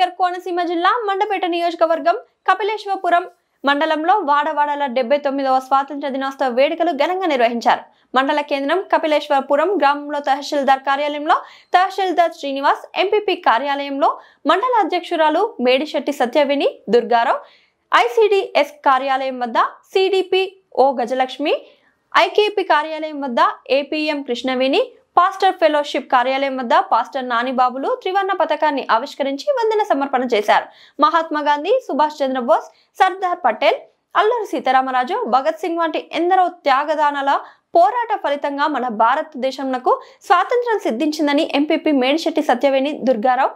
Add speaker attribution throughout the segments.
Speaker 1: అంబేద్కర్ కోనసీమ జిల్లా మండపేట నియోజకవర్గం కపిలేశ్వరపురం మండలంలో వాడవాడల 79వ స్వాతంత్ర దినోత్సవ వేడుకలు ఘనంగా నిర్వహించారు. మండల కేంద్రం కపిలేశ్వరపురం గ్రామంలో తహసీల్దార్ కార్యాలయంలో తహసీల్దార్ శ్రీనివాస్, ఎంపీపీ కార్యాలయంలో మండల అధ్యక్షురాలు మేడిశెట్టి సత్యవేణి దుర్గారావు, ఐసిడిఎస్ కార్యాలయం వద్ద సిడిపిఓ గజలక్ష్మి, ఐకేపీ కార్యాలయం వద్ద ఏపీఎం కృష్ణవేణి, పాస్టర్ ఫెలోషిప్ కార్యాలయం వద్ద పాస్టర్ నానిబాబులు త్రివర్ణ పతాకాన్ని ఆవిష్కరించి వందన సమర్పణ చేశారు. మహాత్మా గాంధీ, సుభాష్ చంద్రబోస్, సర్దార్ పటేల్, అల్లూరి సీతారామరాజు, భగత్ సింగ్ వంటి ఎందరో త్యాగదానాల పోరాట ఫలితంగా మన భారతదేశంకు స్వాతంత్ర్యం సిద్ధించిందని MPP Medisetti Satyaveni Durgarao,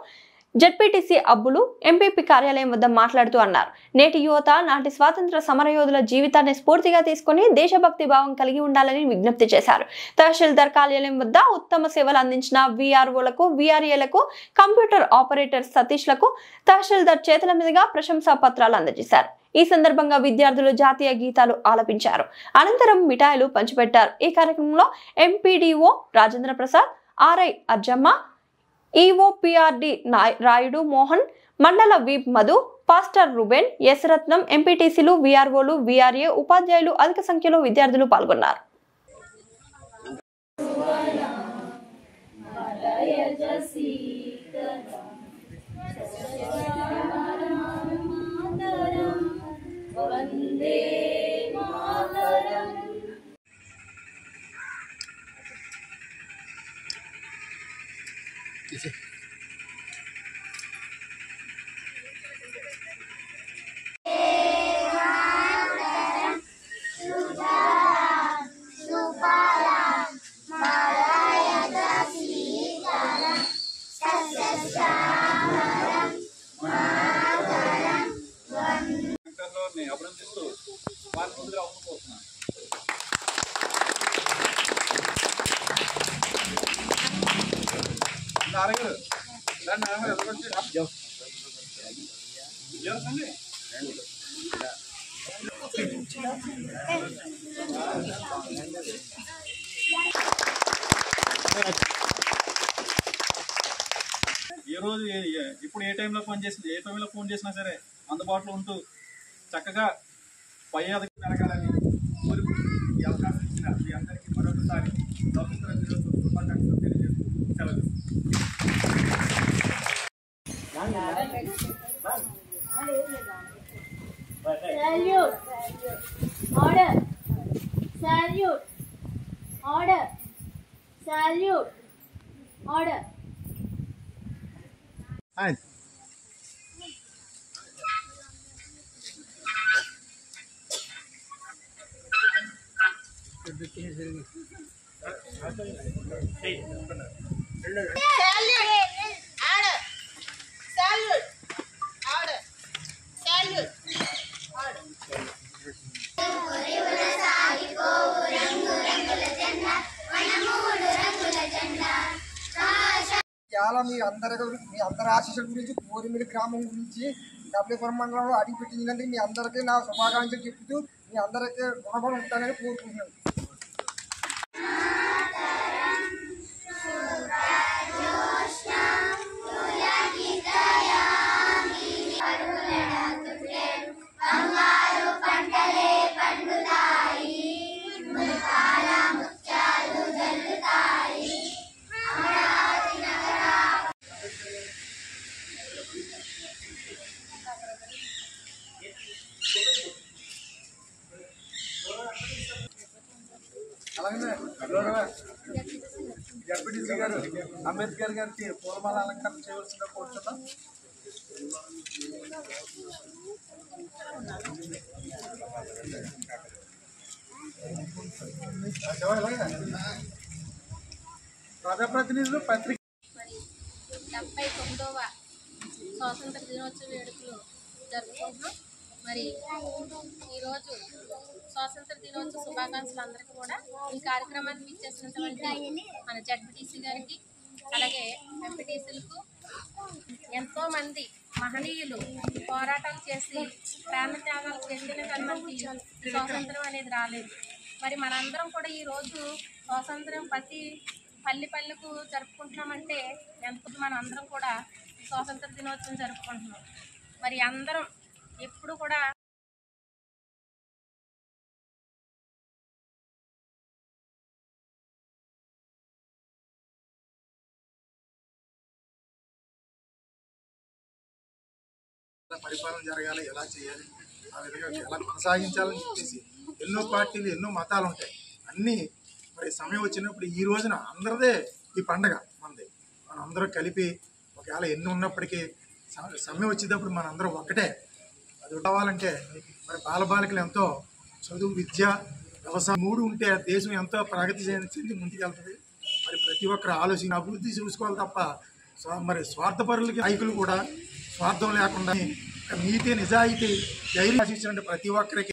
Speaker 1: ZPTC Abbulu MPP కార్యాలయం వద్ద మాట్లాడుతూ అన్నారు. నేటి యువత నాటి స్వాతంత్ర సమరయోధుల జీవితాన్ని స్ఫూర్తిగా తీసుకుని దేశభక్తి భావం కలిగి ఉండాలని విజ్ఞప్తి చేశారు. తహసీల్దార్ కార్యాలయం వద్ద ఉత్తమ సేవలు అందించిన వీఆర్ఓలకు, వీఆర్ఏలకు, కంప్యూటర్ ఆపరేటర్ సతీష్లకు తహసీల్దార్ చేతుల మీదుగా ప్రశంసా పత్రాలు అందజేశారు. ఈ సందర్భంగా విద్యార్థులు జాతీయ గీతాలు ఆలపించారు. అనంతరం మిఠాయిలు పంచిపెట్టారు. ఈ కార్యక్రమంలో MPDO Rajendra Prasad, RI Arjamma, EOPRD Rayudu Mohan, mandal whip Madhu, pastor Ruben, S Ratnam, ఎంపీటీసీలు, వీఆర్ఓలు, వీఆర్ఏ, ఉపాధ్యాయులు అధిక సంఖ్యలో విద్యార్థులు పాల్గొన్నారు.
Speaker 2: అభినందిస్తూ వారి ముందుగా అమ్ముకోతున్నాను. ఏ రోజు ఇప్పుడు ఏ టైంలో ఫోన్ చేసింది, ఏ టైంలో ఫోన్ చేసినా సరే అందుబాటులో ఉంటూ చక్కగా పై అధికారులు జరగాలని కోరుకు ఈ అవకాశం ఇచ్చిన మీ అందరికీ మరొకసారి స్వాతంత్ర దినోత్సవ శుభాకాంక్షలు తెలియజేస్తూ సెలవు.
Speaker 3: చాలా మీ అందరి ఆశీస్సుల గురించి కోరిమిలి గ్రామం గురించి కపిలేశ్వరం మండలంలో అడిగిపెట్టిందంటే మీ అందరికీ నా శుభాకాంక్షలు చెప్తూ మీ అందరికీ రుణపడి ఉంటానని కోరుకుంటున్నాను. అలాగే జడ్పీటీసీ గారు అంబేద్కర్ గారికి పూలమాల అలంకరణ చేయవలసిందిగా కోరుతున్నాం. ప్రజాప్రతినిధులు పత్రిక
Speaker 4: 79వ స్వాతంత్ర దినోత్సవ వేడుకలు జరుపుకుంటున్నాం. మరి ఈరోజు స్వాతంత్ర దినోత్సవ శుభాకాంక్షలు అందరికీ కూడా ఈ కార్యక్రమానికి ఇచ్చేసినటువంటి మన జడ్పీటీసీ గారికి, అలాగే ఎంపీటీసీలకు, ఎంతోమంది మహనీయులు పోరాటాలు చేసి ప్రాణత్యాగాలు చేస్తేనే కానీ మనకి స్వాతంత్రం అనేది రాలేదు. మరి మనందరం కూడా ఈరోజు స్వాతంత్రం ప్రతి పల్లెకు జరుపుకుంటున్నామంటే ఎంత మనం అందరం కూడా స్వాతంత్ర దినోత్సవం జరుపుకుంటున్నాం. మరి అందరం ఎప్పుడు కూడా
Speaker 5: పరిపాలన జరగాలి, ఎలా చేయాలి, ఆ విధంగా ఎలా కొనసాగించాలని చెప్పేసి ఎన్నో పార్టీలు ఎన్నో మతాలు ఉంటాయి. అన్నీ మరి సమయం వచ్చినప్పుడు ఈ రోజున అందరిదే ఈ పండగ మనది. మనం అందరం కలిపి ఒకవేళ ఎన్ని ఉన్నప్పటికీ సమయం వచ్చేటప్పుడు మనందరం ఒక్కటే. అది కావాలంటే మరి బాలబాలికలు ఎంతో చదువు, విద్య, వ్యవసాయం 3 ఉంటే దేశం ఎంతో ప్రగతి చెంది ముందుకెళ్తుంది. మరి ప్రతి ఒక్కరు ఆలోచన అభివృద్ధి చూసుకోవాలి తప్ప మరి స్వార్థపరులకి నాయకులు కూడా స్వార్థం లేకుండా నీతి, నిజాయితీ, ధైర్యం ఆశించిన ప్రతి ఒక్కరికి